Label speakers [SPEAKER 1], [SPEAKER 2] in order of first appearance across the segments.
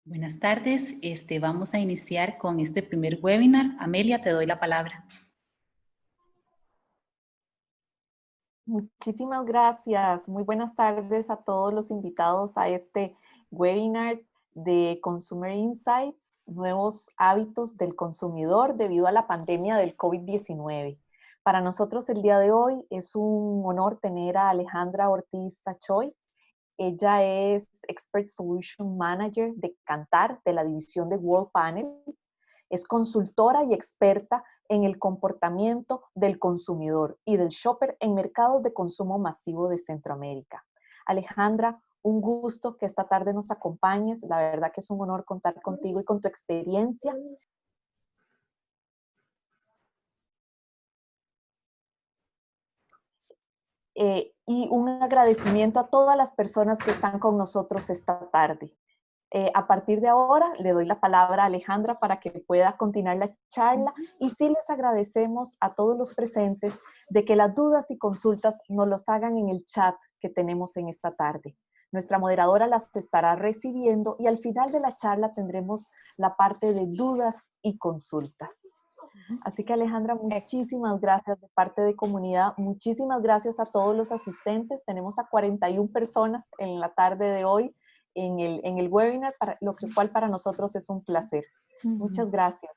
[SPEAKER 1] Buenas tardes, vamos a iniciar con este primer webinar. Amelia, te doy la palabra.
[SPEAKER 2] Muchísimas gracias. Muy buenas tardes a todos los invitados a este webinar de Consumer Insights, nuevos hábitos del consumidor debido a la pandemia del COVID-19. Para nosotros el día de hoy es un honor tener a Alejandra Ortiz Tachoy. Ella es Expert Solution Manager de Kantar, de la división de World Panel. Es consultora y experta en el comportamiento del consumidor y del shopper en mercados de consumo masivo de Centroamérica. Alejandra, un gusto que esta tarde nos acompañes. La verdad que es un honor contar contigo y con tu experiencia. Y un agradecimiento a todas las personas que están con nosotros esta tarde. A partir de ahora le doy la palabra a Alejandra para que pueda continuar la charla y sí les agradecemos a todos los presentes de que las dudas y consultas nos los hagan en el chat que tenemos en esta tarde. Nuestra moderadora las estará recibiendo y al final de la charla tendremos la parte de dudas y consultas. Así que Alejandra, muchísimas gracias de parte de comunidad, muchísimas gracias a todos los asistentes. Tenemos a 41 personas en la tarde de hoy en el webinar, lo cual para nosotros es un placer. Muchas gracias.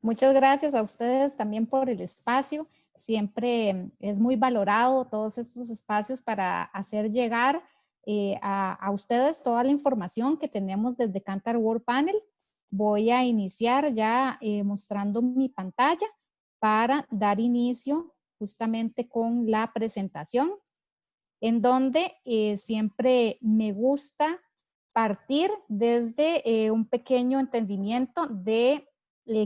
[SPEAKER 3] Muchas gracias a ustedes también por el espacio. Siempre es muy valorado todos estos espacios para hacer llegar a ustedes toda la información que tenemos desde Kantar World Panel. Voy a iniciar ya mostrando mi pantalla para dar inicio justamente con la presentación, en donde siempre me gusta partir desde un pequeño entendimiento de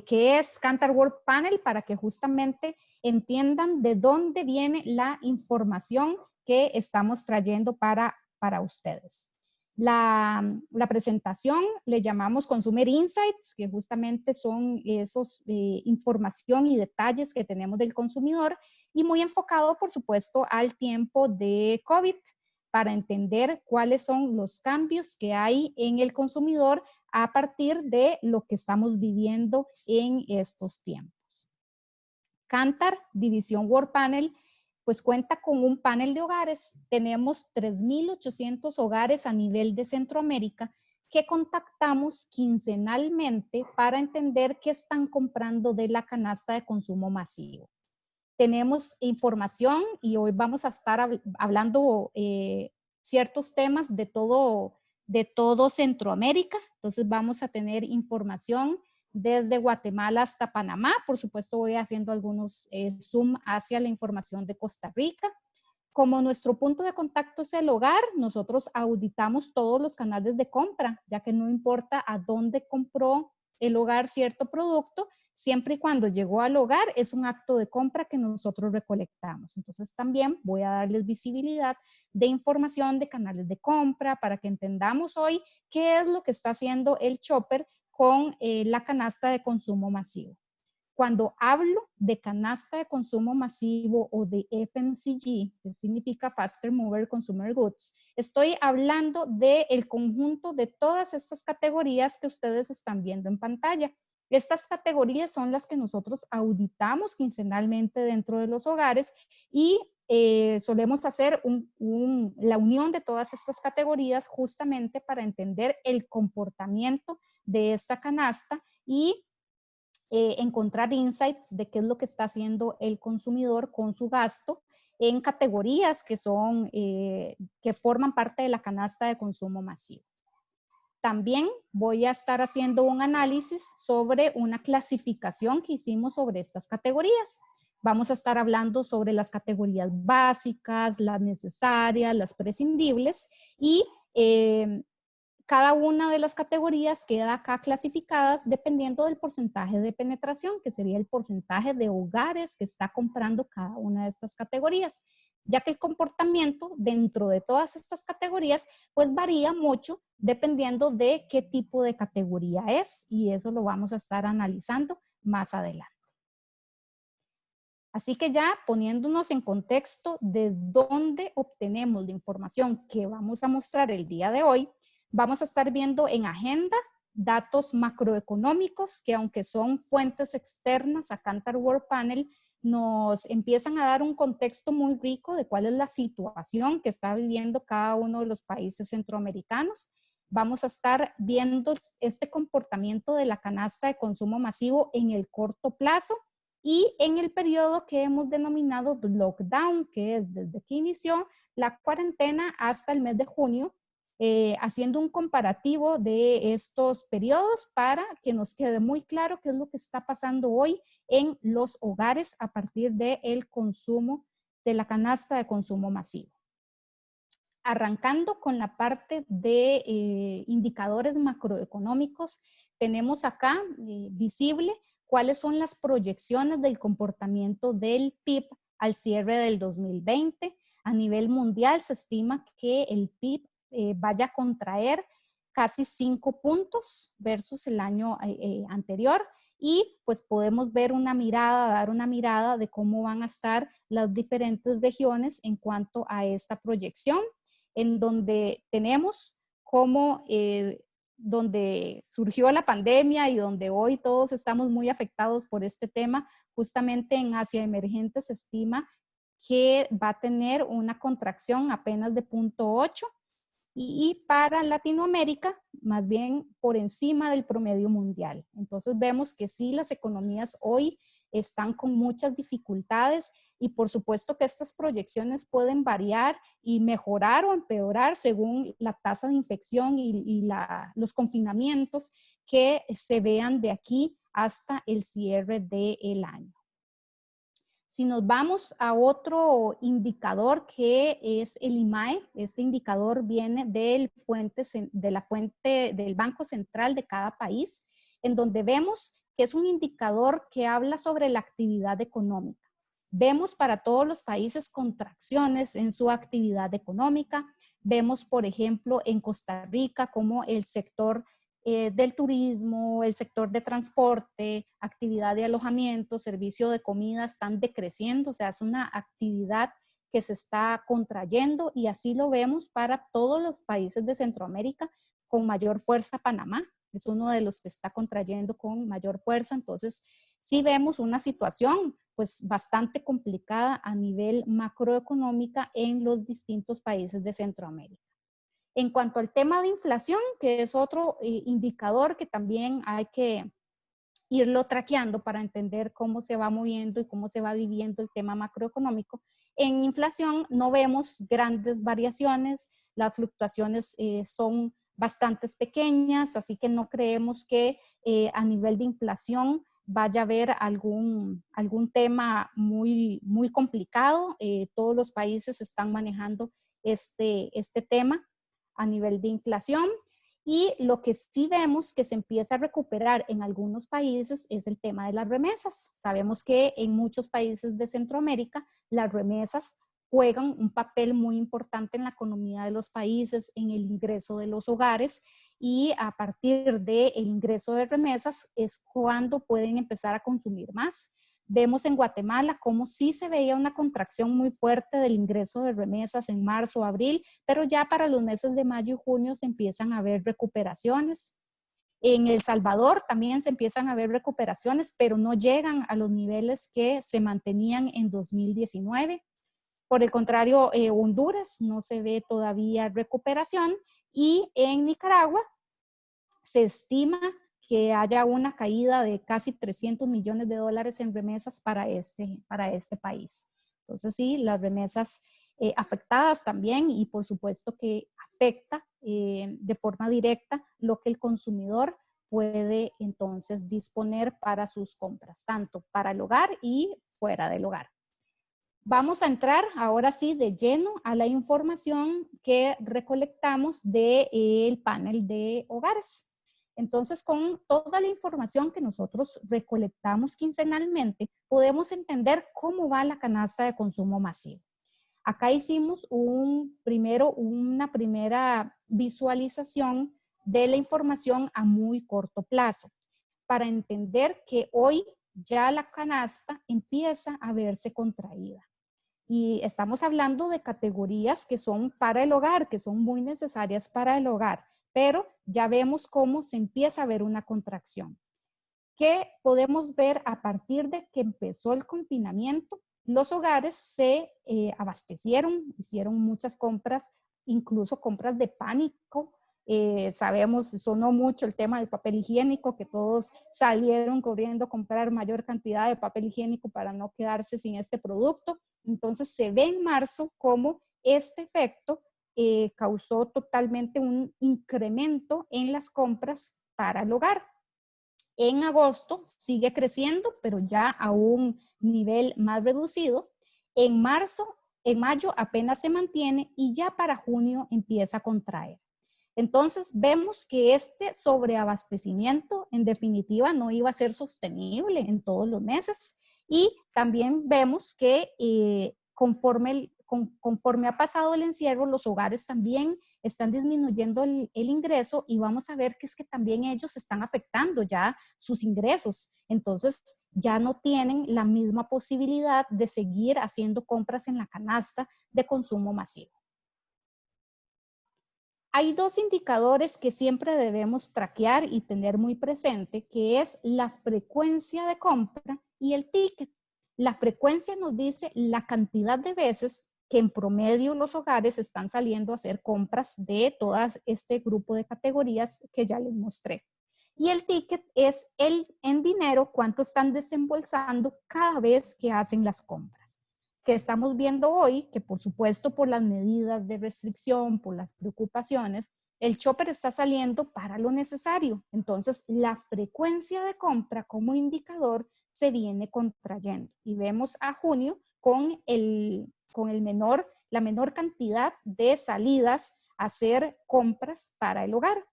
[SPEAKER 3] qué es Kantar World Panel para que justamente entiendan de dónde viene la información que estamos trayendo para ustedes. La presentación le llamamos Consumer Insights, que justamente son esos información y detalles que tenemos del consumidor y muy enfocado, por supuesto, al tiempo de COVID para entender cuáles son los cambios que hay en el consumidor a partir de lo que estamos viviendo en estos tiempos. Kantar, División World Panel, pues cuenta con un panel de hogares. Tenemos 3,800 hogares a nivel de Centroamérica que contactamos quincenalmente para entender qué están comprando de la canasta de consumo masivo. Tenemos información y hoy vamos a estar hablando ciertos temas de todo Centroamérica. Entonces vamos a tener información desde Guatemala hasta Panamá. Por supuesto voy haciendo algunos zoom hacia la información de Costa Rica. Como nuestro punto de contacto es el hogar, nosotros auditamos todos los canales de compra, ya que no importa a dónde compró el hogar cierto producto, siempre y cuando llegó al hogar es un acto de compra que nosotros recolectamos. Entonces también voy a darles visibilidad de información de canales de compra para que entendamos hoy qué es lo que está haciendo el shopper con la canasta de consumo masivo. Cuando hablo de canasta de consumo masivo o de FMCG, que significa Faster Mover Consumer Goods, estoy hablando del conjunto de todas estas categorías que ustedes están viendo en pantalla. Estas categorías son las que nosotros auditamos quincenalmente dentro de los hogares y solemos hacer la unión de todas estas categorías justamente para entender el comportamiento de esta canasta y encontrar insights de qué es lo que está haciendo el consumidor con su gasto en categorías que forman parte de la canasta de consumo masivo. También voy a estar haciendo un análisis sobre una clasificación que hicimos sobre estas categorías. Vamos a estar hablando sobre las categorías básicas, las necesarias, las prescindibles y cada una de las categorías queda acá clasificadas dependiendo del porcentaje de penetración, que sería el porcentaje de hogares que está comprando cada una de estas categorías, ya que el comportamiento dentro de todas estas categorías pues varía mucho dependiendo de qué tipo de categoría es y eso lo vamos a estar analizando más adelante. Así que ya poniéndonos en contexto de dónde obtenemos la información que vamos a mostrar el día de hoy, vamos a estar viendo en agenda datos macroeconómicos que, aunque son fuentes externas a Kantar World Panel, nos empiezan a dar un contexto muy rico de cuál es la situación que está viviendo cada uno de los países centroamericanos. Vamos a estar viendo este comportamiento de la canasta de consumo masivo en el corto plazo y en el periodo que hemos denominado lockdown, que es desde que inició la cuarentena hasta el mes de junio, haciendo un comparativo de estos periodos para que nos quede muy claro qué es lo que está pasando hoy en los hogares a partir del consumo de la canasta de consumo masivo. Arrancando con la parte de indicadores macroeconómicos, tenemos acá visible cuáles son las proyecciones del comportamiento del PIB al cierre del 2020. A nivel mundial se estima que el PIB vaya a contraer casi 5 puntos versus el año anterior, y pues podemos ver dar una mirada de cómo van a estar las diferentes regiones en cuanto a esta proyección, en donde tenemos como donde surgió la pandemia y donde hoy todos estamos muy afectados por este tema. Justamente en Asia emergente se estima que va a tener una contracción apenas de 0.8, y para Latinoamérica más bien por encima del promedio mundial. Entonces vemos que sí, las economías hoy están con muchas dificultades, y por supuesto que estas proyecciones pueden variar y mejorar o empeorar según la tasa de infección y los confinamientos que se vean de aquí hasta el cierre del año. Si nos vamos a otro indicador que es el IMAE, este indicador viene de la fuente del Banco Central de cada país, en donde vemos que es un indicador que habla sobre la actividad económica. Vemos para todos los países contracciones en su actividad económica. Vemos, por ejemplo, en Costa Rica como el sector del turismo, el sector de transporte, actividad de alojamiento, servicio de comida están decreciendo, o sea, es una actividad que se está contrayendo, y así lo vemos para todos los países de Centroamérica, con mayor fuerza Panamá, es uno de los que está contrayendo con mayor fuerza. Entonces, sí vemos una situación pues bastante complicada a nivel macroeconómica en los distintos países de Centroamérica. En cuanto al tema de inflación, que es otro indicador que también hay que irlo traqueando para entender cómo se va moviendo y cómo se va viviendo el tema macroeconómico, en inflación no vemos grandes variaciones, las fluctuaciones son bastante pequeñas, así que no creemos que a nivel de inflación vaya a haber algún tema muy complicado. Todos los países están manejando este tema a nivel de inflación, y lo que sí vemos que se empieza a recuperar en algunos países es el tema de las remesas. Sabemos que en muchos países de Centroamérica las remesas juegan un papel muy importante en la economía de los países, en el ingreso de los hogares, y a partir del ingreso de remesas es cuando pueden empezar a consumir más. Vemos en Guatemala cómo sí se veía una contracción muy fuerte del ingreso de remesas en marzo, abril, pero ya para los meses de mayo y junio se empiezan a ver recuperaciones. En El Salvador también se empiezan a ver recuperaciones, pero no llegan a los niveles que se mantenían en 2019. Por el contrario, Honduras no se ve todavía recuperación, y en Nicaragua se estima que haya una caída de casi 300 millones de dólares en remesas para este país. Entonces sí, las remesas afectadas también, y por supuesto que afecta de forma directa lo que el consumidor puede entonces disponer para sus compras, tanto para el hogar y fuera del hogar. Vamos a entrar ahora sí de lleno a la información que recolectamos del panel de hogares. Entonces, con toda la información que nosotros recolectamos quincenalmente, podemos entender cómo va la canasta de consumo masivo. Acá hicimos una primera visualización de la información a muy corto plazo, para entender que hoy ya la canasta empieza a verse contraída. Y estamos hablando de categorías que son para el hogar, que son muy necesarias para el hogar, pero ya vemos cómo se empieza a ver una contracción. ¿Qué podemos ver a partir de que empezó el confinamiento? Los hogares se abastecieron, hicieron muchas compras, incluso compras de pánico. Sabemos, sonó mucho el tema del papel higiénico, que todos salieron corriendo a comprar mayor cantidad de papel higiénico para no quedarse sin este producto. Entonces se ve en marzo cómo este efecto causó totalmente un incremento en las compras para el hogar. En agosto sigue creciendo, pero ya a un nivel más reducido. En mayo apenas se mantiene y ya para junio empieza a contraer. Entonces vemos que este sobreabastecimiento en definitiva no iba a ser sostenible en todos los meses, y también vemos que conforme ha pasado el encierro, los hogares también están disminuyendo el ingreso, y vamos a ver que es que también ellos están afectando ya sus ingresos. Entonces ya no tienen la misma posibilidad de seguir haciendo compras en la canasta de consumo masivo. Hay dos indicadores que siempre debemos traquear y tener muy presente, que es la frecuencia de compra y el ticket. La frecuencia nos dice la cantidad de veces que en promedio los hogares están saliendo a hacer compras de todas este grupo de categorías que ya les mostré. Y el ticket es en dinero cuánto están desembolsando cada vez que hacen las compras. Que estamos viendo hoy, que por supuesto por las medidas de restricción, por las preocupaciones, el shopper está saliendo para lo necesario. Entonces, la frecuencia de compra como indicador se viene contrayendo. Y vemos a junio con la menor cantidad de salidas a hacer compras para el hogar.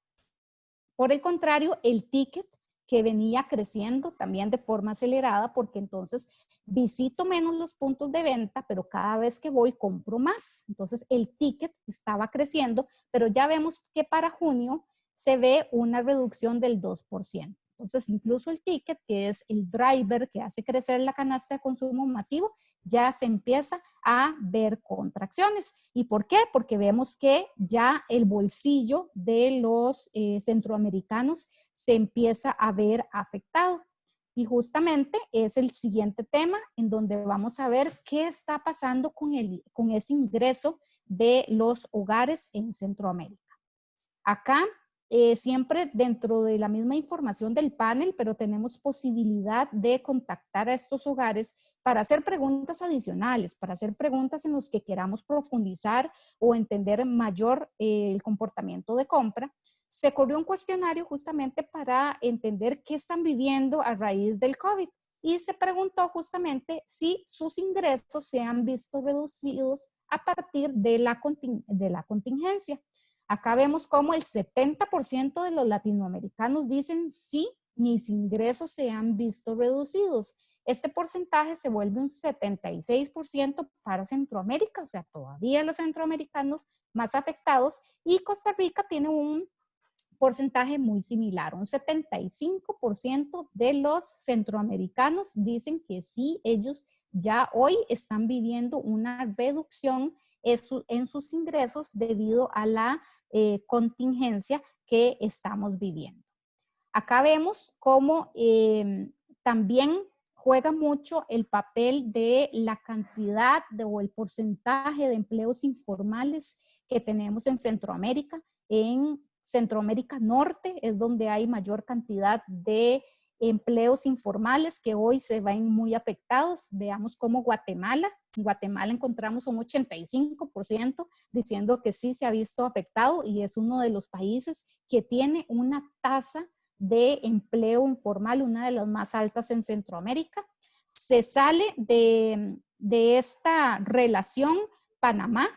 [SPEAKER 3] Por el contrario, el ticket, que venía creciendo también de forma acelerada, porque entonces visito menos los puntos de venta, pero cada vez que voy compro más. Entonces el ticket estaba creciendo, pero ya vemos que para junio se ve una reducción del 2%. Entonces incluso el ticket, que es el driver que hace crecer la canasta de consumo masivo, ya se empieza a ver contracciones. ¿Y por qué? Porque vemos que ya el bolsillo de los centroamericanos se empieza a ver afectado. Y justamente es el siguiente tema en donde vamos a ver qué está pasando con ese ingreso de los hogares en Centroamérica. Acá siempre dentro de la misma información del panel, pero tenemos posibilidad de contactar a estos hogares para hacer preguntas adicionales, para hacer preguntas en las que queramos profundizar o entender mayor el comportamiento de compra. Se corrió un cuestionario justamente para entender qué están viviendo a raíz del COVID, y se preguntó justamente si sus ingresos se han visto reducidos a partir de la contingencia. Acá vemos cómo el 70% de los latinoamericanos dicen sí, mis ingresos se han visto reducidos. Este porcentaje se vuelve un 76% para Centroamérica, o sea, todavía los centroamericanos más afectados, y Costa Rica tiene un porcentaje muy similar. Un 75% de los centroamericanos dicen que sí, ellos ya hoy están viviendo una reducción en sus ingresos debido a la contingencia que estamos viviendo. Acá vemos cómo también juega mucho el papel de la cantidad o el porcentaje de empleos informales que tenemos en Centroamérica. En Centroamérica Norte es donde hay mayor cantidad de empleos informales que hoy se ven muy afectados. Veamos cómo Guatemala. En Guatemala encontramos un 85% diciendo que sí se ha visto afectado, y es uno de los países que tiene una tasa de empleo informal, una de las más altas en Centroamérica. Se sale de esta relación Panamá,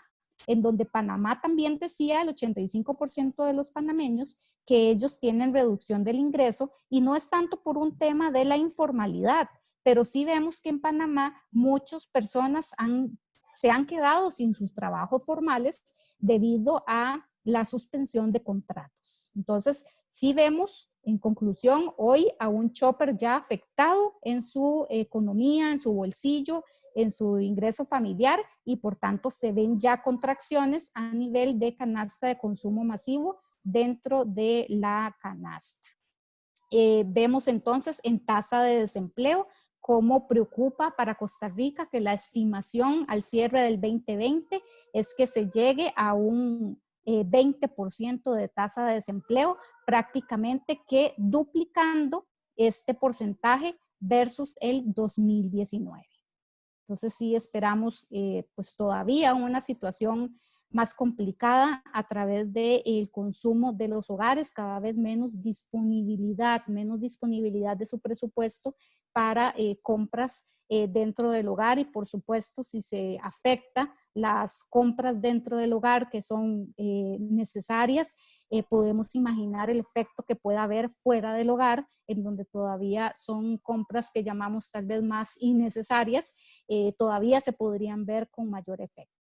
[SPEAKER 3] en donde Panamá también decía, el 85% de los panameños, que ellos tienen reducción del ingreso, y no es tanto por un tema de la informalidad, pero sí vemos que en Panamá muchas personas se han quedado sin sus trabajos formales debido a la suspensión de contratos. Entonces, sí vemos, en conclusión, hoy a un shopper ya afectado en su economía, en su bolsillo, en su ingreso familiar, y por tanto se ven ya contracciones a nivel de canasta de consumo masivo dentro de la canasta. Vemos entonces en tasa de desempleo cómo preocupa para Costa Rica que la estimación al cierre del 2020 es que se llegue a un 20% de tasa de desempleo, prácticamente que duplicando este porcentaje versus el 2019. Entonces sí esperamos pues todavía una situación más complicada a través del consumo de los hogares, cada vez menos disponibilidad de su presupuesto para compras dentro del hogar, y por supuesto si se afecta las compras dentro del hogar que son necesarias, podemos imaginar el efecto que pueda haber fuera del hogar, en donde todavía son compras que llamamos tal vez más innecesarias, todavía se podrían ver con mayor efecto.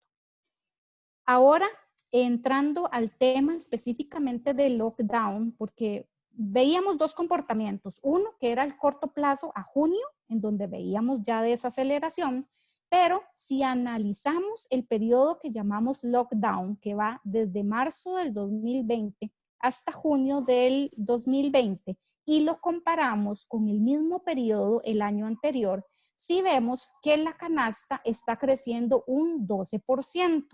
[SPEAKER 3] Ahora, entrando al tema específicamente del lockdown, porque veíamos dos comportamientos. Uno, que era el corto plazo a junio, en donde veíamos ya desaceleración, pero si analizamos el periodo que llamamos lockdown, que va desde marzo del 2020 hasta junio del 2020, y lo comparamos con el mismo periodo el año anterior, sí vemos que la canasta está creciendo un 12%.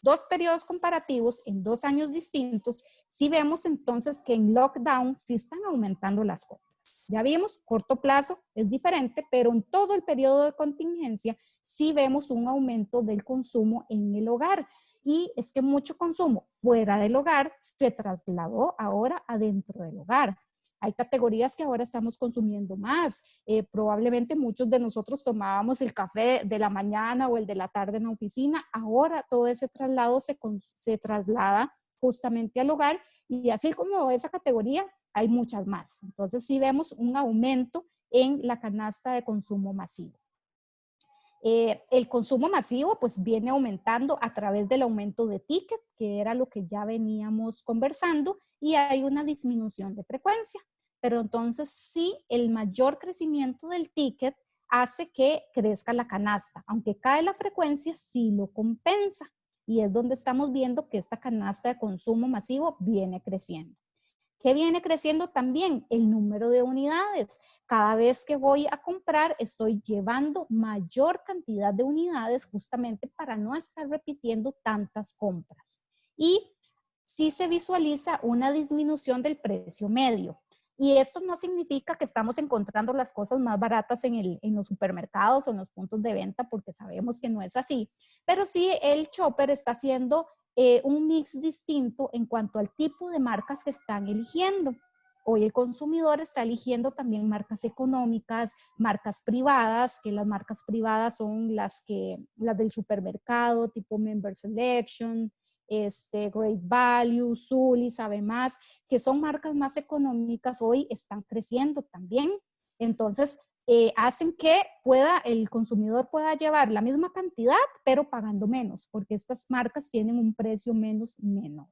[SPEAKER 3] Dos periodos comparativos en 2 años distintos, sí vemos entonces que en lockdown sí están aumentando las compras. Ya vimos, corto plazo es diferente, pero en todo el periodo de contingencia sí vemos un aumento del consumo en el hogar. Y es que mucho consumo fuera del hogar se trasladó ahora adentro del hogar. Hay categorías que ahora estamos consumiendo más. Probablemente muchos de nosotros tomábamos el café de la mañana o el de la tarde en la oficina. Ahora todo ese traslado se traslada justamente al hogar, y así como esa categoría, hay muchas más. Entonces sí vemos un aumento en la canasta de consumo masivo. El consumo masivo pues viene aumentando a través del aumento de ticket, que era lo que ya veníamos conversando, y hay una disminución de frecuencia. Pero entonces sí, el mayor crecimiento del ticket hace que crezca la canasta. Aunque cae la frecuencia, sí lo compensa. Y es donde estamos viendo que esta canasta de consumo masivo viene creciendo. ¿Qué viene creciendo también? El número de unidades. Cada vez que voy a comprar, estoy llevando mayor cantidad de unidades justamente para no estar repitiendo tantas compras. Y sí se visualiza una disminución del precio medio. Y esto no significa que estamos encontrando las cosas más baratas en los supermercados o en los puntos de venta, porque sabemos que no es así. Pero sí el shopper está haciendo un mix distinto en cuanto al tipo de marcas que están eligiendo. Hoy el consumidor está eligiendo también marcas económicas, marcas privadas, que las marcas privadas son las del supermercado, tipo Member Selection, Great Value, Zully, Sabe Más, que son marcas más económicas, hoy están creciendo también. Entonces, hacen que el consumidor pueda llevar la misma cantidad, pero pagando menos, porque estas marcas tienen un precio menor.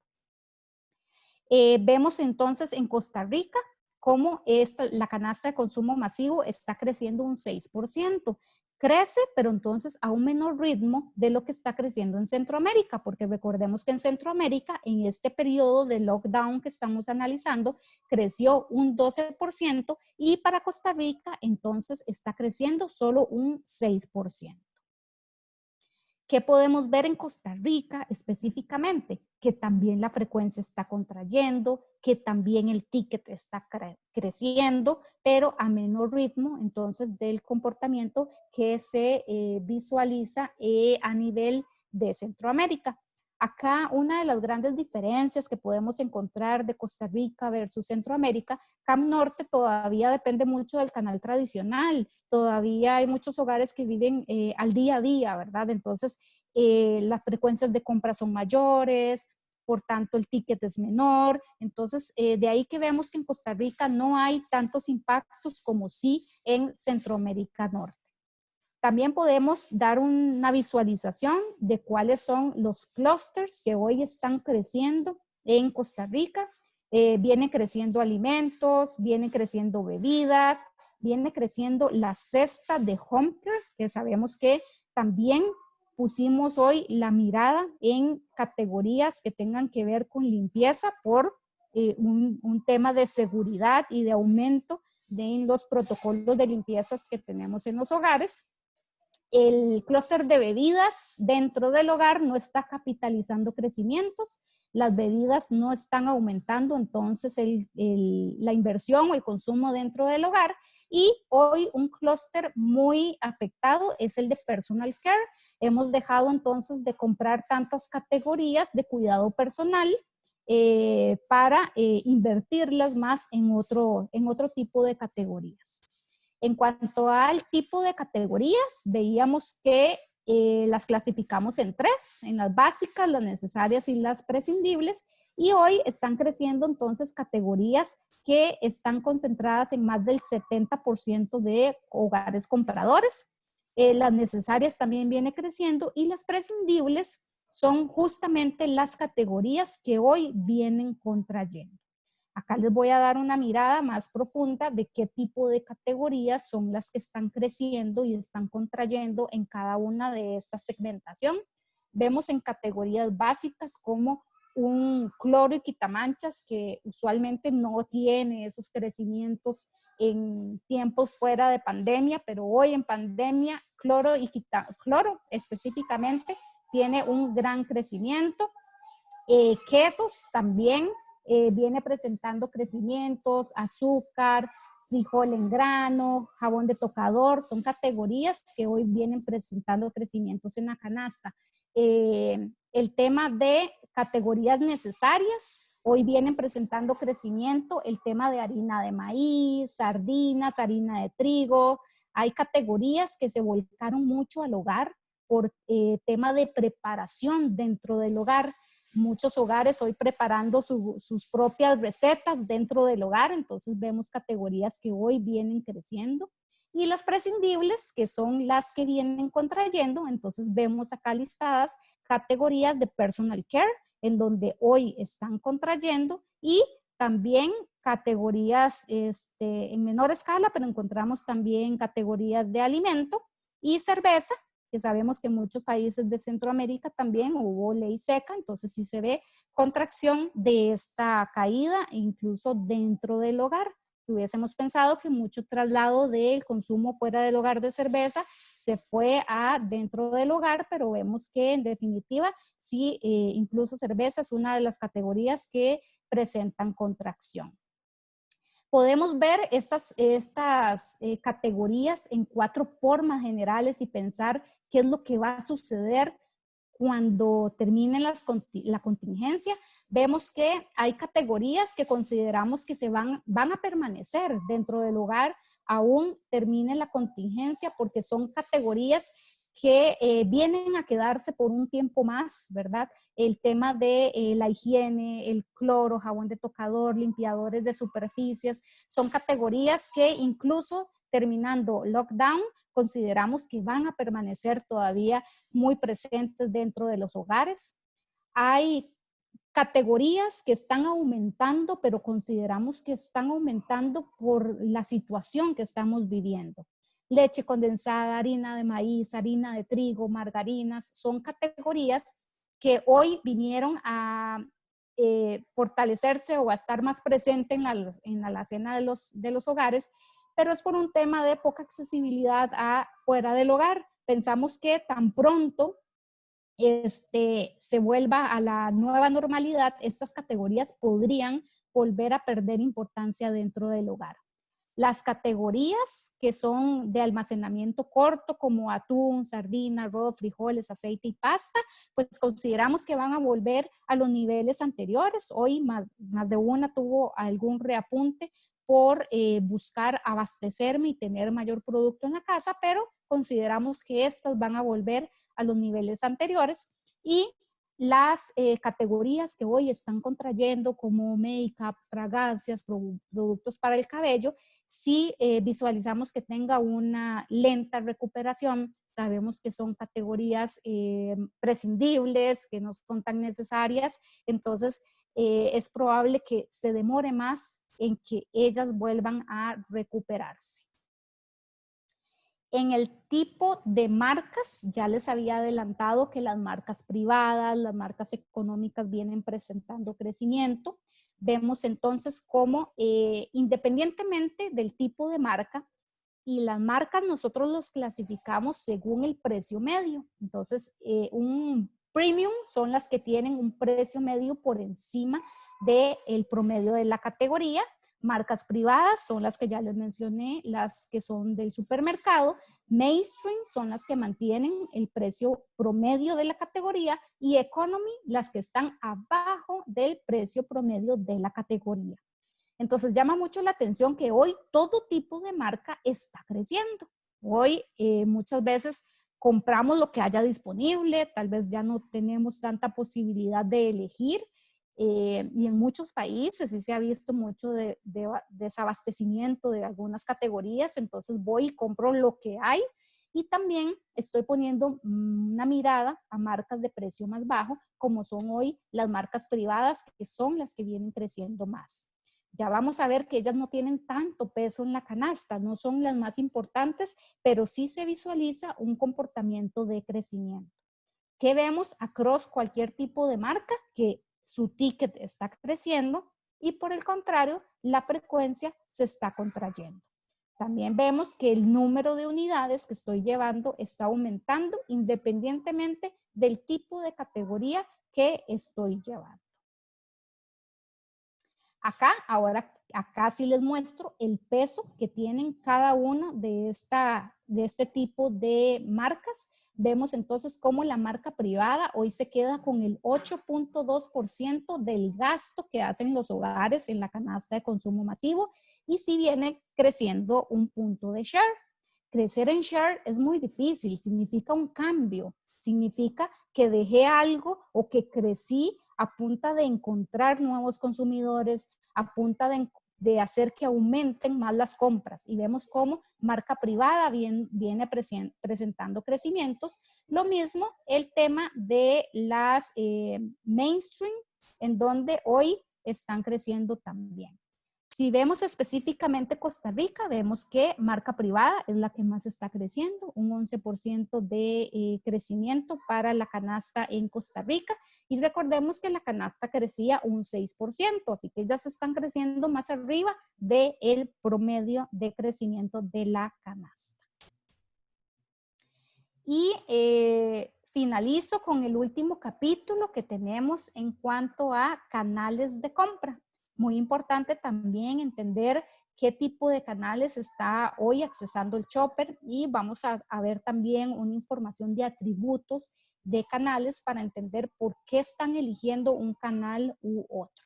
[SPEAKER 3] Vemos entonces en Costa Rica cómo la canasta de consumo masivo está creciendo un 6%. Crece, pero entonces a un menor ritmo de lo que está creciendo en Centroamérica, porque recordemos que en Centroamérica, en este periodo de lockdown que estamos analizando, creció un 12%, y para Costa Rica entonces está creciendo solo un 6%. ¿Qué podemos ver en Costa Rica específicamente? Que también la frecuencia está contrayendo, que también el ticket está creciendo, pero a menor ritmo entonces del comportamiento que se visualiza a nivel de Centroamérica. Acá una de las grandes diferencias que podemos encontrar de Costa Rica versus Centroamérica, CAM Norte todavía depende mucho del canal tradicional, todavía hay muchos hogares que viven al día a día, ¿verdad? Entonces las frecuencias de compra son mayores, por tanto el ticket es menor, entonces de ahí que vemos que en Costa Rica no hay tantos impactos como sí en Centroamérica Norte. También podemos dar una visualización de cuáles son los clústeres que hoy están creciendo en Costa Rica. Vienen creciendo alimentos, vienen creciendo bebidas, viene creciendo la cesta de home care, que sabemos que también pusimos hoy la mirada en categorías que tengan que ver con limpieza por un tema de seguridad y de aumento de los protocolos de limpiezas que tenemos en los hogares. El clúster de bebidas dentro del hogar no está capitalizando crecimientos, las bebidas no están aumentando, entonces la inversión o el consumo dentro del hogar. Y hoy un clúster muy afectado es el de personal care. Hemos dejado entonces de comprar tantas categorías de cuidado personal para invertirlas más en otro tipo de categorías. En cuanto al tipo de categorías, veíamos que las clasificamos en 3, en las básicas, las necesarias y las prescindibles, y hoy están creciendo entonces categorías que están concentradas en más del 70% de hogares compradores. Las necesarias también viene creciendo y las prescindibles son justamente las categorías que hoy vienen contrayendo. Acá les voy a dar una mirada más profunda de qué tipo de categorías son las que están creciendo y están contrayendo en cada una de estas segmentación. Vemos en categorías básicas como un cloro y quitamanchas que usualmente no tiene esos crecimientos en tiempos fuera de pandemia, pero hoy en pandemia cloro específicamente tiene un gran crecimiento. Quesos también viene presentando crecimientos, azúcar, frijol en grano, jabón de tocador, son categorías que hoy vienen presentando crecimientos en la canasta. El tema de categorías necesarias, hoy vienen presentando crecimiento, el tema de harina de maíz, sardinas, harina de trigo, hay categorías que se volcaron mucho al hogar por tema de preparación dentro del hogar. Muchos hogares hoy preparando sus propias recetas dentro del hogar, entonces vemos categorías que hoy vienen creciendo. Y las prescindibles, que son las que vienen contrayendo, entonces vemos acá listadas categorías de personal care, en donde hoy están contrayendo, y también categorías en menor escala, pero encontramos también categorías de alimento y cerveza, que sabemos que en muchos países de Centroamérica también hubo ley seca, entonces sí se ve contracción de esta caída, incluso dentro del hogar. Hubiésemos pensado que mucho traslado del consumo fuera del hogar de cerveza se fue a dentro del hogar, pero vemos que en definitiva sí, incluso cerveza es una de las categorías que presentan contracción. Podemos ver estas categorías en 4 formas generales y pensar qué es lo que va a suceder cuando termine la contingencia. Vemos que hay categorías que consideramos que van a permanecer dentro del hogar aún termine la contingencia, porque son categorías que vienen a quedarse por un tiempo más, ¿verdad? El tema de la higiene, el cloro, jabón de tocador, limpiadores de superficies, son categorías que incluso terminando lockdown, consideramos que van a permanecer todavía muy presentes dentro de los hogares. Hay categorías que están aumentando, pero consideramos que están aumentando por la situación que estamos viviendo. Leche condensada, harina de maíz, harina de trigo, margarinas, son categorías que hoy vinieron a fortalecerse o a estar más presente en la alacena de los hogares, pero es por un tema de poca accesibilidad fuera del hogar. Pensamos que tan pronto se vuelva a la nueva normalidad, estas categorías podrían volver a perder importancia dentro del hogar. Las categorías que son de almacenamiento corto, como atún, sardina, arroz, frijoles, aceite y pasta, pues consideramos que van a volver a los niveles anteriores. Hoy más de una tuvo algún reapunte por buscar abastecerme y tener mayor producto en la casa, pero consideramos que estas van a volver a los niveles anteriores. Y las categorías que hoy están contrayendo, como make-up, fragancias, productos para el cabello, si visualizamos que tenga una lenta recuperación, sabemos que son categorías prescindibles, que no son tan necesarias, entonces es probable que se demore más en que ellas vuelvan a recuperarse. En el tipo de marcas, ya les había adelantado que las marcas privadas, las marcas económicas vienen presentando crecimiento. Vemos entonces cómo independientemente del tipo de marca, y las marcas nosotros los clasificamos según el precio medio. Entonces, un premium son las que tienen un precio medio por encima del promedio de la categoría. Marcas privadas son las que ya les mencioné, las que son del supermercado. Mainstream son las que mantienen el precio promedio de la categoría y economy las que están abajo del precio promedio de la categoría. Entonces llama mucho la atención que hoy todo tipo de marca está creciendo. Hoy muchas veces compramos lo que haya disponible, tal vez ya no tenemos tanta posibilidad de elegir. Y en muchos países sí se ha visto mucho de desabastecimiento de algunas categorías, entonces voy y compro lo que hay y también estoy poniendo una mirada a marcas de precio más bajo, como son hoy las marcas privadas, que son las que vienen creciendo más. Ya vamos a ver que ellas no tienen tanto peso en la canasta, no son las más importantes, pero sí se visualiza un comportamiento de crecimiento. ¿Qué vemos across cualquier tipo de marca? Que su ticket está creciendo y por el contrario, la frecuencia se está contrayendo. También vemos que el número de unidades que estoy llevando está aumentando independientemente del tipo de categoría que estoy llevando. Acá sí les muestro el peso que tienen cada uno de este tipo de marcas. Vemos entonces cómo la marca privada hoy se queda con el 8.2% del gasto que hacen los hogares en la canasta de consumo masivo y sí viene creciendo un punto de share. Crecer en share es muy difícil, significa un cambio, significa que dejé algo o que crecí a punta de encontrar nuevos consumidores, a punta de hacer que aumenten más las compras. Y vemos cómo marca privada viene presentando crecimientos. Lo mismo el tema de las mainstream, en donde hoy están creciendo también. Si vemos específicamente Costa Rica, vemos que marca privada es la que más está creciendo, un 11% de crecimiento para la canasta en Costa Rica. Y recordemos que la canasta crecía un 6%, así que ellas están creciendo más arriba del promedio de crecimiento de la canasta. Y finalizo con el último capítulo que tenemos en cuanto a canales de compra. Muy importante también entender qué tipo de canales está hoy accesando el shopper y vamos a ver también una información de atributos de canales para entender por qué están eligiendo un canal u otro.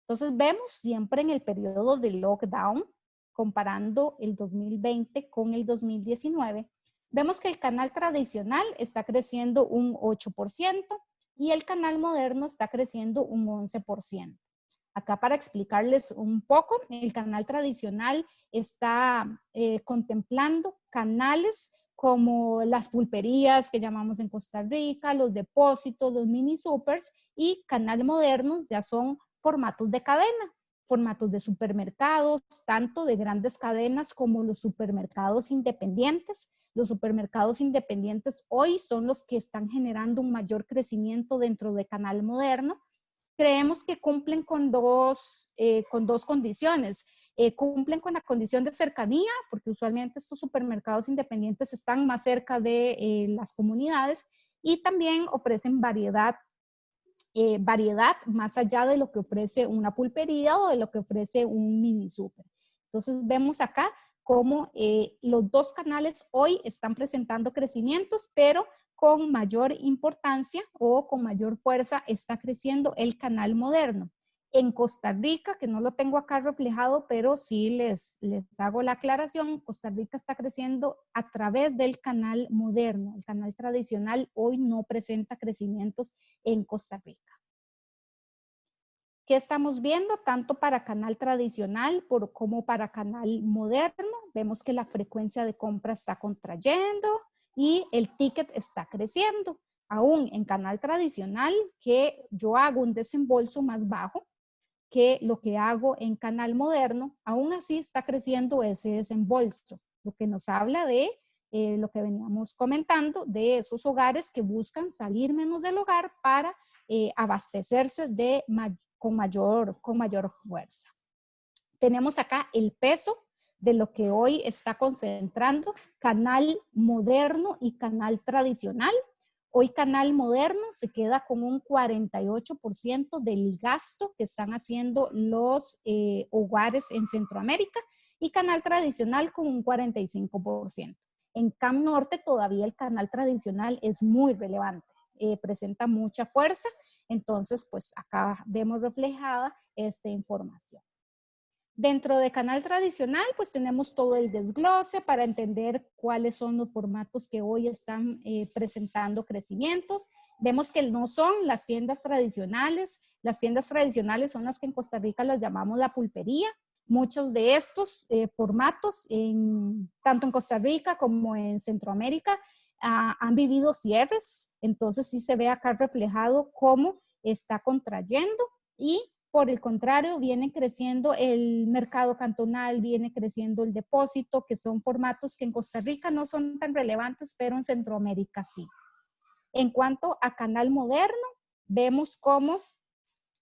[SPEAKER 3] Entonces vemos siempre en el periodo de lockdown, comparando el 2020 con el 2019, vemos que el canal tradicional está creciendo un 8% y el canal moderno está creciendo un 11%. Acá para explicarles un poco, el canal tradicional está contemplando canales como las pulperías que llamamos en Costa Rica, los depósitos, los mini supers, y canal modernos ya son formatos de cadena, formatos de supermercados, tanto de grandes cadenas como los supermercados independientes. Los supermercados independientes hoy son los que están generando un mayor crecimiento dentro de canal moderno. Creemos que cumplen con dos condiciones. Cumplen con la condición de cercanía, porque usualmente estos supermercados independientes están más cerca de las comunidades y también ofrecen variedad más allá de lo que ofrece una pulpería o de lo que ofrece un mini super. Entonces vemos acá cómo los dos canales hoy están presentando crecimientos, pero con mayor importancia o con mayor fuerza está creciendo el canal moderno. En Costa Rica, que no lo tengo acá reflejado, pero sí les hago la aclaración, Costa Rica está creciendo a través del canal moderno. El canal tradicional hoy no presenta crecimientos en Costa Rica. ¿Qué estamos viendo? Tanto para canal tradicional como para canal moderno. Vemos que la frecuencia de compra está contrayendo y el ticket está creciendo. Aún en canal tradicional, que yo hago un desembolso más bajo que lo que hago en canal moderno, aún así está creciendo ese desembolso, lo que nos habla de lo que veníamos comentando de esos hogares que buscan salir menos del hogar para abastecerse con mayor fuerza. Tenemos acá el peso de lo que hoy está concentrando canal moderno y canal tradicional. Hoy canal moderno se queda con un 48% del gasto que están haciendo los hogares en Centroamérica y canal tradicional con un 45%. En CAM Norte todavía el canal tradicional es muy relevante, presenta mucha fuerza, entonces pues acá vemos reflejada esta información. Dentro de canal tradicional, pues tenemos todo el desglose para entender cuáles son los formatos que hoy están presentando crecimiento. Vemos que no son las tiendas tradicionales. Las tiendas tradicionales son las que en Costa Rica las llamamos la pulpería. Muchos de estos formatos, tanto en Costa Rica como en Centroamérica, han vivido cierres. Entonces sí se ve acá reflejado cómo está contrayendo y por el contrario, viene creciendo el mercado cantonal, viene creciendo el depósito, que son formatos que en Costa Rica no son tan relevantes, pero en Centroamérica sí. En cuanto a canal moderno, vemos cómo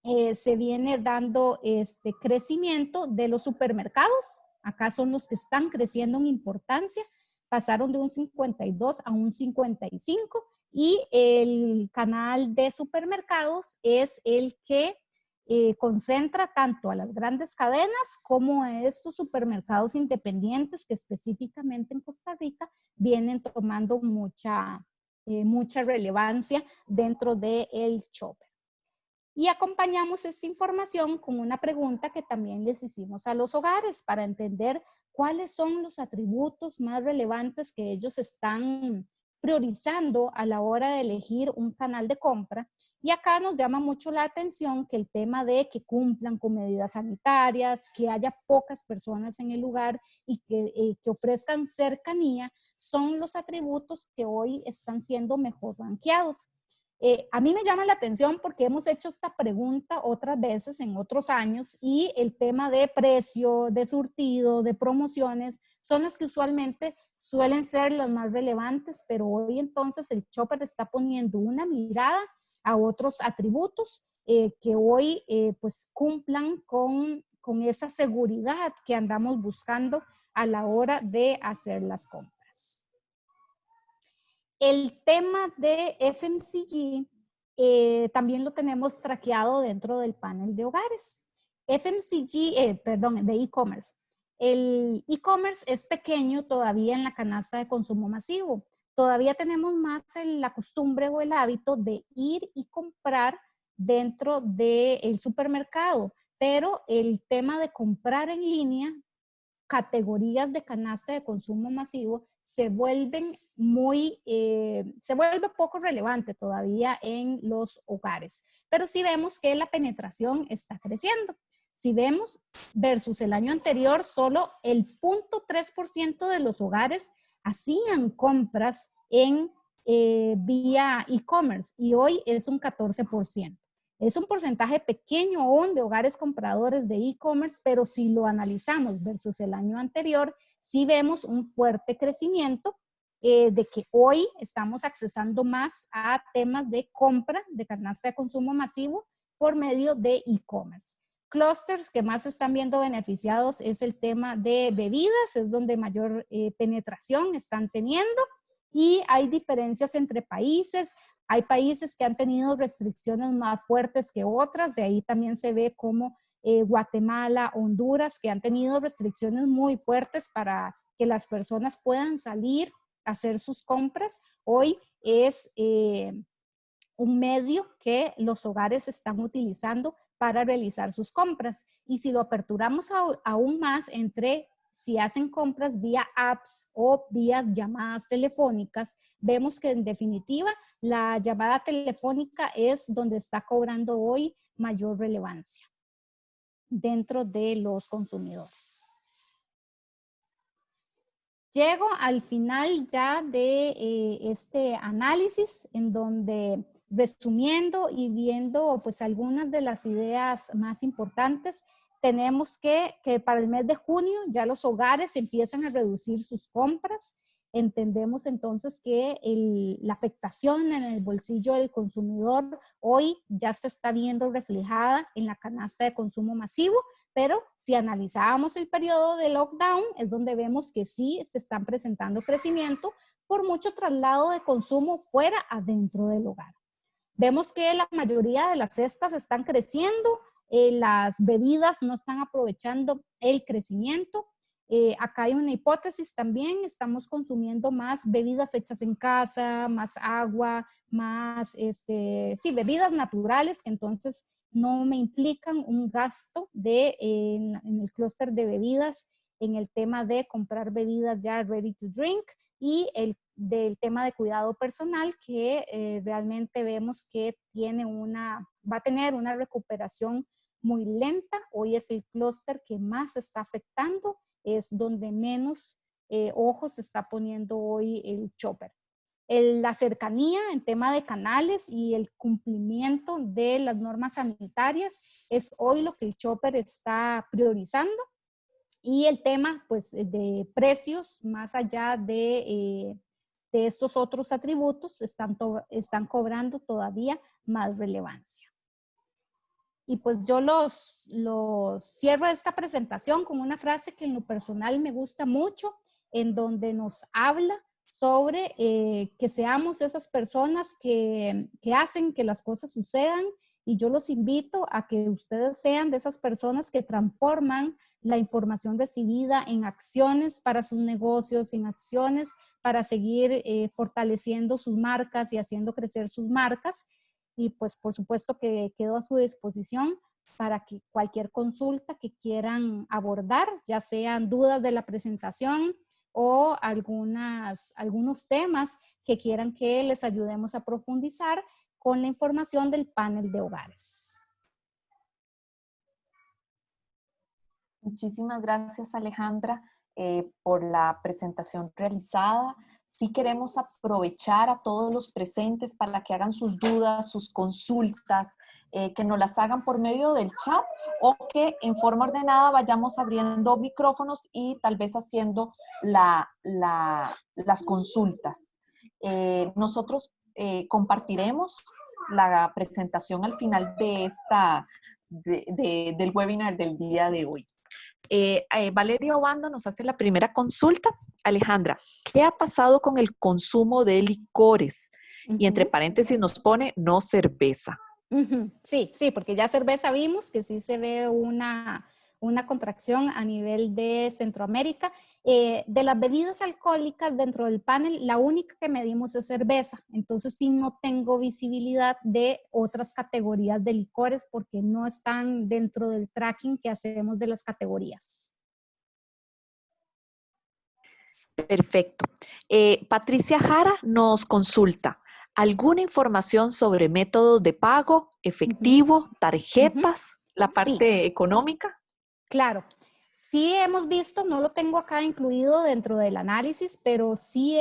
[SPEAKER 3] se viene dando este crecimiento de los supermercados. Acá son los que están creciendo en importancia. Pasaron de un 52 a un 55 y el canal de supermercados es el que concentra tanto a las grandes cadenas como a estos supermercados independientes que específicamente en Costa Rica vienen tomando mucha relevancia dentro del shopper. Y acompañamos esta información con una pregunta que también les hicimos a los hogares para entender cuáles son los atributos más relevantes que ellos están priorizando a la hora de elegir un canal de compra. Y acá nos llama mucho la atención que el tema de que cumplan con medidas sanitarias, que haya pocas personas en el lugar y que ofrezcan cercanía son los atributos que hoy están siendo mejor rankeados. A mí me llama la atención porque hemos hecho esta pregunta otras veces en otros años y el tema de precio, de surtido, de promociones son las que usualmente suelen ser las más relevantes, pero hoy entonces el shopper está poniendo una mirada a otros atributos que hoy pues cumplan con esa seguridad que andamos buscando a la hora de hacer las compras. El tema de FMCG también lo tenemos traqueado dentro del panel de hogares. De e-commerce. El e-commerce es pequeño todavía en la canasta de consumo masivo. Todavía tenemos más la costumbre o el hábito de ir y comprar dentro del supermercado, pero el tema de comprar en línea, categorías de canasta de consumo masivo, se vuelve poco relevante todavía en los hogares. Pero sí vemos que la penetración está creciendo. Si vemos versus el año anterior, solo el 0.3% de los hogares hacían compras en vía e-commerce y hoy es un 14%. Es un porcentaje pequeño aún de hogares compradores de e-commerce, pero si lo analizamos versus el año anterior, sí vemos un fuerte crecimiento de que hoy estamos accesando más a temas de compra de canasta de consumo masivo por medio de e-commerce. Clusters que más están viendo beneficiados es el tema de bebidas, es donde mayor penetración están teniendo y hay diferencias entre países. Hay países que han tenido restricciones más fuertes que otras, de ahí también se ve como Guatemala, Honduras, que han tenido restricciones muy fuertes para que las personas puedan salir a hacer sus compras. Hoy es un medio que los hogares están utilizando para realizar sus compras. Y si lo aperturamos aún más entre si hacen compras vía apps o vía llamadas telefónicas, vemos que en definitiva la llamada telefónica es donde está cobrando hoy mayor relevancia dentro de los consumidores. Llego al final ya de este análisis en donde resumiendo y viendo pues algunas de las ideas más importantes, tenemos que para el mes de junio ya los hogares empiezan a reducir sus compras. entendemos entonces que la afectación en el bolsillo del consumidor hoy ya se está viendo reflejada en la canasta de consumo masivo, pero si analizábamos el periodo de lockdown es donde vemos que sí se están presentando crecimiento por mucho traslado de consumo fuera adentro del hogar. Vemos que la mayoría de las cestas están creciendo, las bebidas no están aprovechando el crecimiento. Acá hay una hipótesis también, estamos consumiendo más bebidas hechas en casa, más agua, más bebidas naturales que entonces no me implican un gasto en el clúster de bebidas en el tema de comprar bebidas ya ready to drink y del tema de cuidado personal que realmente vemos que va a tener una recuperación muy lenta. Hoy es el clúster que más se está afectando, es donde menos ojos se está poniendo hoy el shopper. La cercanía en tema de canales y el cumplimiento de las normas sanitarias es hoy lo que el shopper está priorizando. Y el tema pues, de precios, más allá de estos otros atributos, están cobrando todavía más relevancia. Y pues yo los cierro esta presentación con una frase que en lo personal me gusta mucho, en donde nos habla sobre que seamos esas personas que hacen que las cosas sucedan, y yo los invito a que ustedes sean de esas personas que transforman la información recibida en acciones para sus negocios, en acciones para seguir fortaleciendo sus marcas y haciendo crecer sus marcas. Y pues por supuesto que quedo a su disposición para que cualquier consulta que quieran abordar, ya sean dudas de la presentación o algunos temas que quieran que les ayudemos a profundizar con la información del panel de hogares.
[SPEAKER 2] Muchísimas gracias, Alejandra, por la presentación realizada. Sí queremos aprovechar a todos los presentes para que hagan sus dudas, sus consultas, que nos las hagan por medio del chat o que en forma ordenada vayamos abriendo micrófonos y tal vez haciendo las consultas. Nosotros compartiremos la presentación al final de del webinar del día de hoy. Valeria Obando nos hace la primera consulta. Alejandra, ¿qué ha pasado con el consumo de licores? Y entre paréntesis nos pone no cerveza.
[SPEAKER 3] Sí, porque ya cerveza vimos que sí se ve una contracción a nivel de Centroamérica. De las bebidas alcohólicas dentro del panel, la única que medimos es cerveza. Entonces sí no tengo visibilidad de otras categorías de licores porque no están dentro del tracking que hacemos de las categorías.
[SPEAKER 2] Perfecto. Patricia Jara nos consulta. ¿Alguna información sobre métodos de pago, efectivo, tarjetas, la parte económica?
[SPEAKER 3] Claro. Sí hemos visto, no lo tengo acá incluido dentro del análisis, pero sí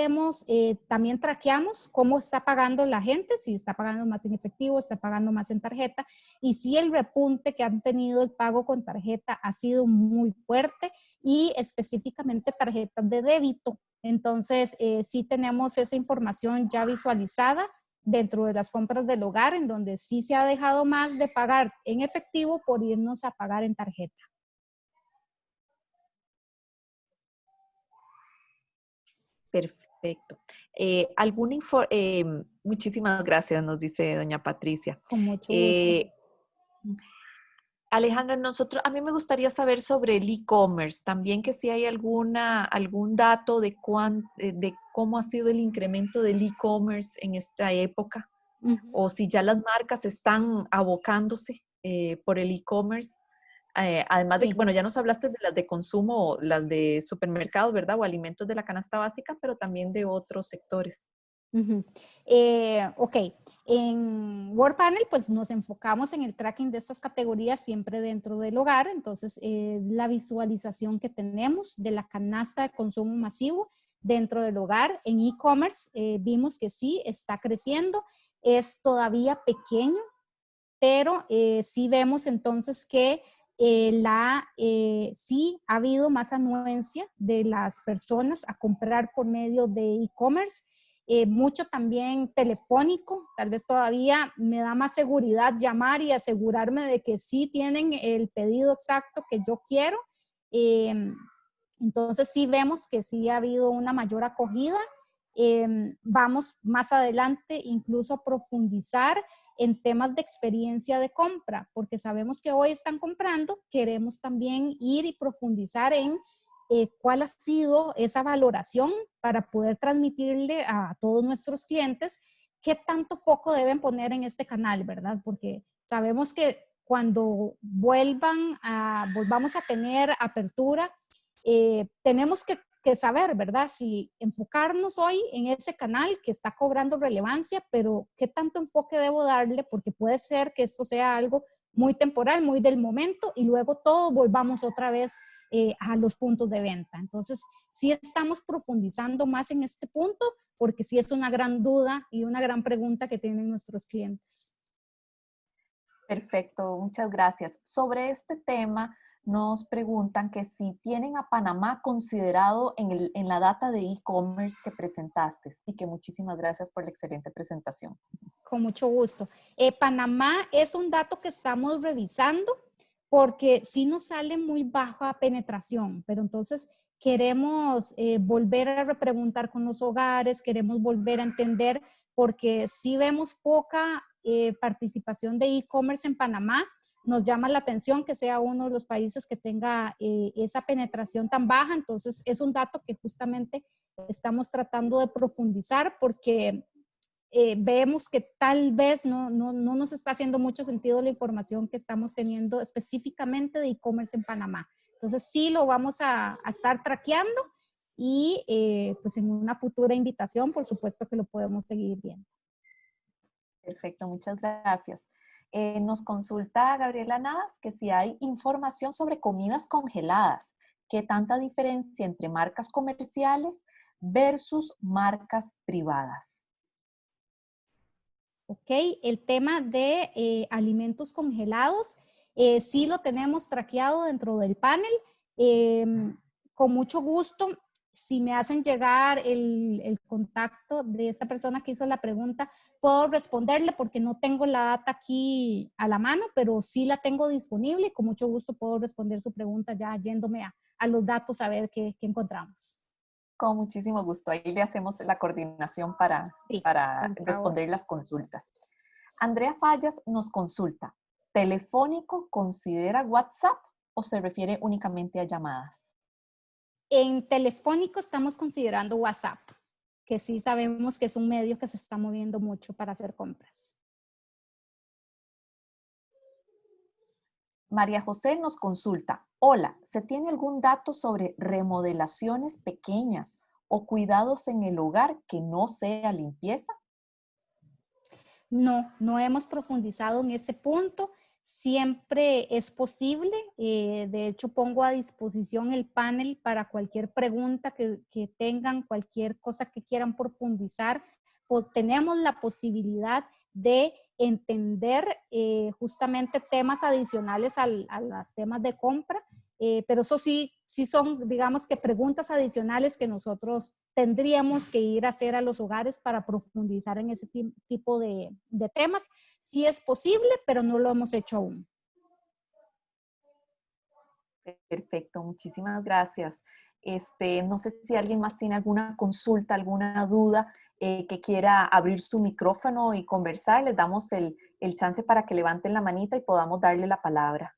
[SPEAKER 3] también traqueamos cómo está pagando la gente, si está pagando más en efectivo, está pagando más en tarjeta, y sí el repunte que han tenido el pago con tarjeta ha sido muy fuerte y específicamente tarjetas de débito. Entonces, sí tenemos esa información ya visualizada dentro de las compras del hogar, en donde sí se ha dejado más de pagar en efectivo por irnos a pagar en tarjeta.
[SPEAKER 2] Perfecto. Muchísimas gracias, nos dice doña Patricia.
[SPEAKER 3] Con mucho gusto.
[SPEAKER 2] Alejandra, a mí me gustaría saber sobre el e-commerce, también que si hay algún dato de cómo ha sido el incremento del e-commerce en esta época, o si ya las marcas están abocándose por el e-commerce. Además de que, bueno, ya nos hablaste de las de consumo, las de supermercados, ¿verdad? O alimentos de la canasta básica, pero también de otros sectores.
[SPEAKER 3] Ok, en WordPanel pues nos enfocamos en el tracking de estas categorías siempre dentro del hogar, entonces es la visualización que tenemos de la canasta de consumo masivo dentro del hogar. En e-commerce vimos que sí está creciendo, es todavía pequeño, pero sí vemos entonces que sí ha habido más anuencia de las personas a comprar por medio de e-commerce, mucho también telefónico. Tal vez todavía me da más seguridad llamar y asegurarme de que sí tienen el pedido exacto que yo quiero. Entonces sí vemos que sí ha habido una mayor acogida. Vamos más adelante incluso a profundizar en temas de experiencia de compra, porque sabemos que hoy están comprando, queremos también ir y profundizar en cuál ha sido esa valoración para poder transmitirle a todos nuestros clientes qué tanto foco deben poner en este canal, ¿verdad? Porque sabemos que cuando volvamos a tener apertura, tenemos que saber, ¿verdad? Si enfocarnos hoy en ese canal que está cobrando relevancia, pero qué tanto enfoque debo darle, porque puede ser que esto sea algo muy temporal, muy del momento, y luego todo volvamos otra vez a los puntos de venta. Entonces, sí estamos profundizando más en este punto, porque sí es una gran duda y una gran pregunta que tienen nuestros clientes.
[SPEAKER 2] Perfecto, muchas gracias. Sobre este tema nos preguntan que si tienen a Panamá considerado en la data de e-commerce que presentaste, y que muchísimas gracias por la excelente presentación.
[SPEAKER 3] Con mucho gusto. Panamá es un dato que estamos revisando porque sí nos sale muy baja penetración, pero entonces queremos volver a repreguntar con los hogares, queremos volver a entender porque sí vemos poca participación de e-commerce en Panamá. Nos llama la atención que sea uno de los países que tenga esa penetración tan baja, entonces es un dato que justamente estamos tratando de profundizar porque vemos que tal vez no nos está haciendo mucho sentido la información que estamos teniendo específicamente de e-commerce en Panamá. Entonces sí lo vamos a estar traqueando y pues en una futura invitación, por supuesto que lo podemos seguir viendo.
[SPEAKER 2] Perfecto, muchas gracias. Nos consulta Gabriela Navas que si hay información sobre comidas congeladas, ¿qué tanta diferencia entre marcas comerciales versus marcas privadas?
[SPEAKER 3] Ok, el tema de alimentos congelados, sí lo tenemos traqueado dentro del panel. Con mucho gusto, si me hacen llegar el contacto de esta persona que hizo la pregunta, puedo responderle porque no tengo la data aquí a la mano, pero sí la tengo disponible y con mucho gusto puedo responder su pregunta ya yéndome a los datos a ver qué encontramos.
[SPEAKER 2] Con muchísimo gusto. Ahí le hacemos la coordinación para
[SPEAKER 3] Sí, por favor.
[SPEAKER 2] responder las consultas. Andrea Fallas nos consulta, ¿telefónico considera WhatsApp o se refiere únicamente a llamadas?
[SPEAKER 3] En telefónico estamos considerando WhatsApp, que sí sabemos que es un medio que se está moviendo mucho para hacer compras.
[SPEAKER 2] María José nos consulta, hola, ¿se tiene algún dato sobre remodelaciones pequeñas o cuidados en el hogar que no sea limpieza?
[SPEAKER 3] No hemos profundizado en ese punto. Siempre es posible. De hecho, pongo a disposición el panel para cualquier pregunta que tengan, cualquier cosa que quieran profundizar. Tenemos la posibilidad de entender justamente temas adicionales a los temas de compra, pero eso sí son, digamos que preguntas adicionales que nosotros tendríamos que ir a hacer a los hogares para profundizar en ese tipo de temas. Sí es posible, pero no lo hemos hecho aún.
[SPEAKER 2] Perfecto, muchísimas gracias. No sé si alguien más tiene alguna consulta, alguna duda que quiera abrir su micrófono y conversar. Les damos el chance para que levanten la manita y podamos darle la palabra.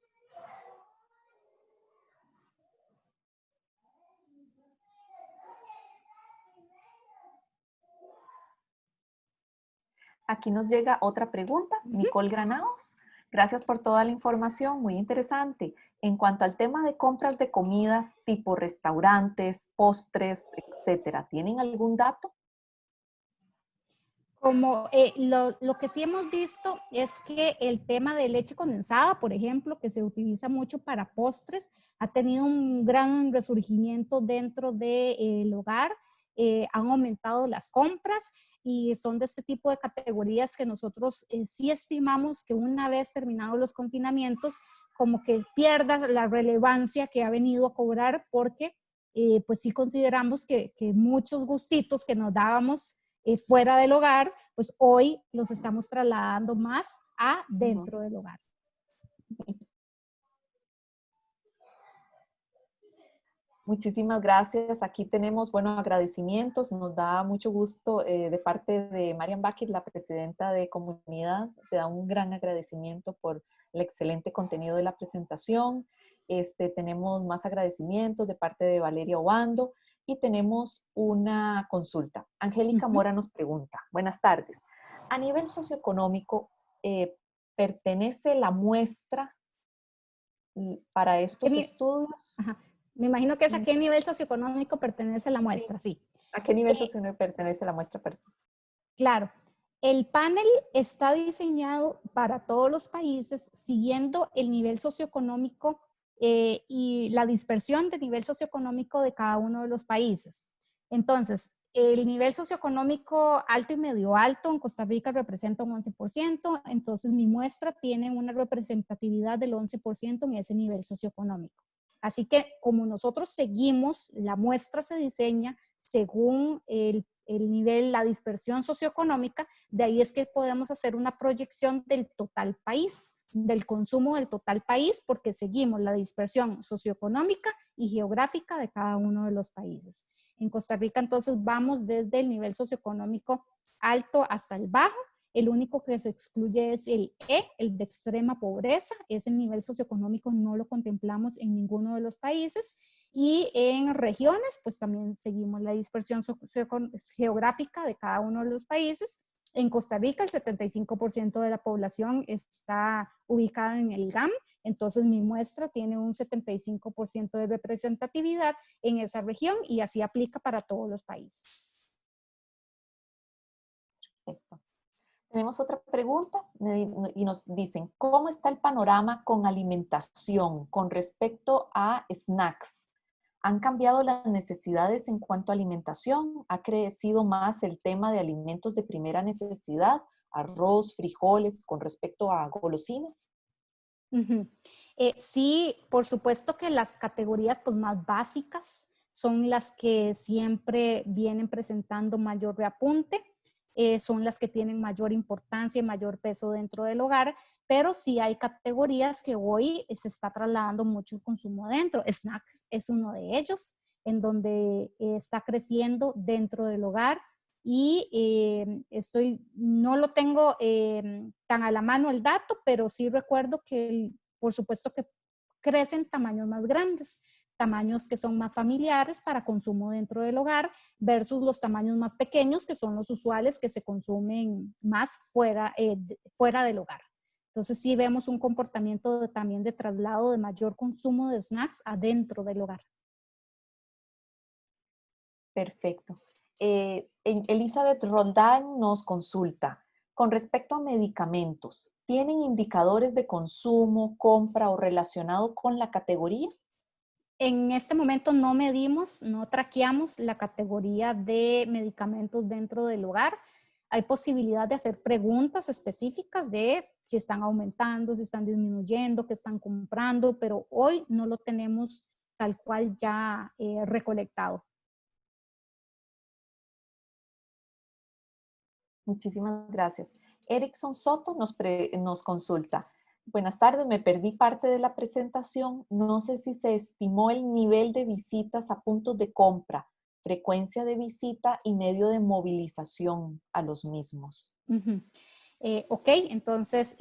[SPEAKER 2] Aquí nos llega otra pregunta, Nicole Granados. Gracias por toda la información, muy interesante. En cuanto al tema de compras de comidas tipo restaurantes, postres, etcétera, ¿tienen algún dato?
[SPEAKER 3] Como lo que sí hemos visto es que el tema de leche condensada, por ejemplo, que se utiliza mucho para postres, ha tenido un gran resurgimiento dentro del hogar. han aumentado las compras y son de este tipo de categorías que nosotros sí estimamos que una vez terminados los confinamientos, como que pierda la relevancia que ha venido a cobrar porque pues sí consideramos que muchos gustitos que nos dábamos fuera del hogar, pues hoy los estamos trasladando más a dentro del hogar.
[SPEAKER 2] Muchísimas gracias. Aquí tenemos, bueno, agradecimientos. Nos da mucho gusto de parte de Marian Bakir, la presidenta de comunidad. Te da un gran agradecimiento por el excelente contenido de la presentación. Tenemos más agradecimientos de parte de Valeria Obando y tenemos una consulta. Angélica Mora nos pregunta, buenas tardes. A nivel socioeconómico, ¿pertenece la muestra para estos estudios?
[SPEAKER 3] Ajá. Me imagino que es a qué nivel socioeconómico pertenece la muestra, sí.
[SPEAKER 2] ¿A qué nivel socioeconómico pertenece la muestra?
[SPEAKER 3] Claro, el panel está diseñado para todos los países siguiendo el nivel socioeconómico y la dispersión de nivel socioeconómico de cada uno de los países. Entonces, el nivel socioeconómico alto y medio alto en Costa Rica representa un 11%, entonces mi muestra tiene una representatividad del 11% en ese nivel socioeconómico. Así que como nosotros seguimos, la muestra se diseña según el nivel, la dispersión socioeconómica, de ahí es que podemos hacer una proyección del total país, del consumo del total país, porque seguimos la dispersión socioeconómica y geográfica de cada uno de los países. En Costa Rica entonces vamos desde el nivel socioeconómico alto hasta el bajo. El único que se excluye es el E, el de extrema pobreza. Ese nivel socioeconómico no lo contemplamos en ninguno de los países. Y en regiones, pues también seguimos la dispersión geográfica de cada uno de los países. En Costa Rica, el 75% de la población está ubicada en el GAM. Entonces, mi muestra tiene un 75% de representatividad en esa región y así aplica para todos los países.
[SPEAKER 2] Perfecto. Tenemos otra pregunta y nos dicen, ¿cómo está el panorama con alimentación con respecto a snacks? ¿Han cambiado las necesidades en cuanto a alimentación? ¿Ha crecido más el tema de alimentos de primera necesidad, arroz, frijoles, con respecto a golosinas?
[SPEAKER 3] Sí, por supuesto que las categorías pues, más básicas son las que siempre vienen presentando mayor reapunte. Son las que tienen mayor importancia y mayor peso dentro del hogar, pero sí hay categorías que hoy se está trasladando mucho el consumo dentro. Snacks es uno de ellos, en donde está creciendo dentro del hogar y no lo tengo tan a la mano el dato, pero sí recuerdo que por supuesto que crecen tamaños más grandes, tamaños que son más familiares para consumo dentro del hogar versus los tamaños más pequeños que son los usuales que se consumen más fuera del hogar. Entonces sí vemos un comportamiento también de traslado de mayor consumo de snacks adentro del hogar.
[SPEAKER 2] Perfecto. Elizabeth Roldán nos consulta, con respecto a medicamentos, ¿tienen indicadores de consumo, compra o relacionado con la categoría?
[SPEAKER 3] En este momento no medimos, no traqueamos la categoría de medicamentos dentro del hogar. Hay posibilidad de hacer preguntas específicas de si están aumentando, si están disminuyendo, qué están comprando, pero hoy no lo tenemos tal cual ya recolectado.
[SPEAKER 2] Muchísimas gracias. Erickson Soto nos consulta. Buenas tardes, me perdí parte de la presentación. No sé si se estimó el nivel de visitas a puntos de compra, frecuencia de visita y medio de movilización a los mismos.
[SPEAKER 3] Ok, entonces,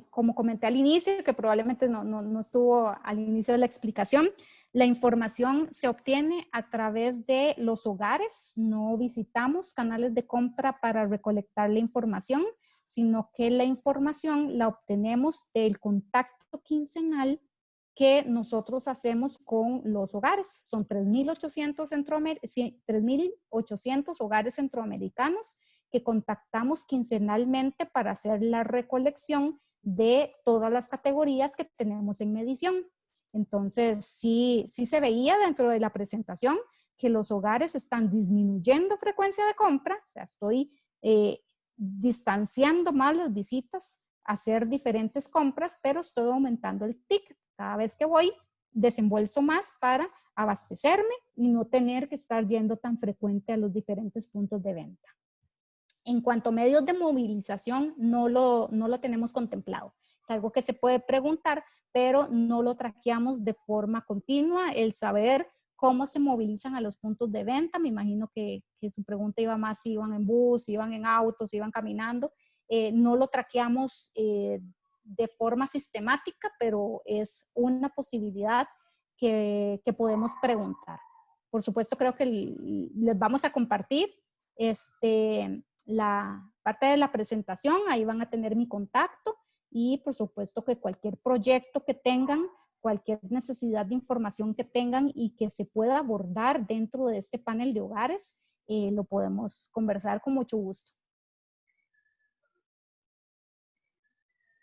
[SPEAKER 3] como comenté al inicio, que probablemente no estuvo al inicio de la explicación, la información se obtiene a través de los hogares. No visitamos canales de compra para recolectar la información, sino que la información la obtenemos del contacto quincenal que nosotros hacemos con los hogares. Son 3.800 hogares centroamericanos que contactamos quincenalmente para hacer la recolección de todas las categorías que tenemos en medición. Entonces, sí se veía dentro de la presentación que los hogares están disminuyendo frecuencia de compra, o sea, estoy distanciando más las visitas, hacer diferentes compras, pero estoy aumentando el ticket. Cada vez que voy, desembolso más para abastecerme y no tener que estar yendo tan frecuente a los diferentes puntos de venta. En cuanto a medios de movilización, no lo tenemos contemplado. Es algo que se puede preguntar, pero no lo traqueamos de forma continua. El saber cómo se movilizan a los puntos de venta, me imagino que su pregunta iba más si iban en bus, si iban en autos, si iban caminando. No lo traqueamos de forma sistemática, pero es una posibilidad que podemos preguntar. Por supuesto, creo que les vamos a compartir la parte de la presentación, ahí van a tener mi contacto y por supuesto que cualquier proyecto que tengan, cualquier necesidad de información que tengan y que se pueda abordar dentro de este panel de hogares, lo podemos conversar con mucho gusto.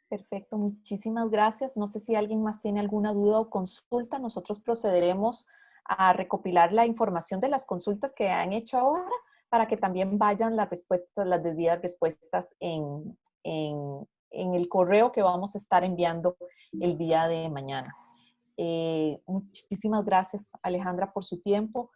[SPEAKER 2] Perfecto, muchísimas gracias. No sé si alguien más tiene alguna duda o consulta. Nosotros procederemos a recopilar la información de las consultas que han hecho ahora para que también vayan las respuestas, las debidas respuestas en el correo que vamos a estar enviando el día de mañana. Muchísimas gracias, Alejandra, por su tiempo.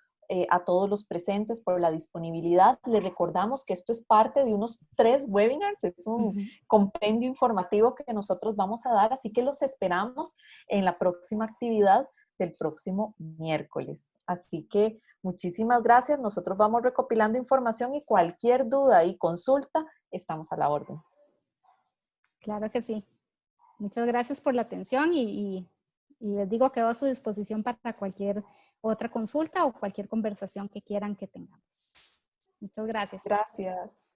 [SPEAKER 2] A todos los presentes por la disponibilidad. Les recordamos que esto es parte de unos 3 webinars, es un compendio informativo que nosotros vamos a dar, así que los esperamos en la próxima actividad del próximo miércoles. Así que muchísimas gracias, nosotros vamos recopilando información y cualquier duda y consulta, estamos a la orden.
[SPEAKER 3] Claro que sí. Muchas gracias por la atención y les digo, quedo a su disposición para cualquier otra consulta o cualquier conversación que quieran que tengamos. Muchas gracias.
[SPEAKER 2] Gracias.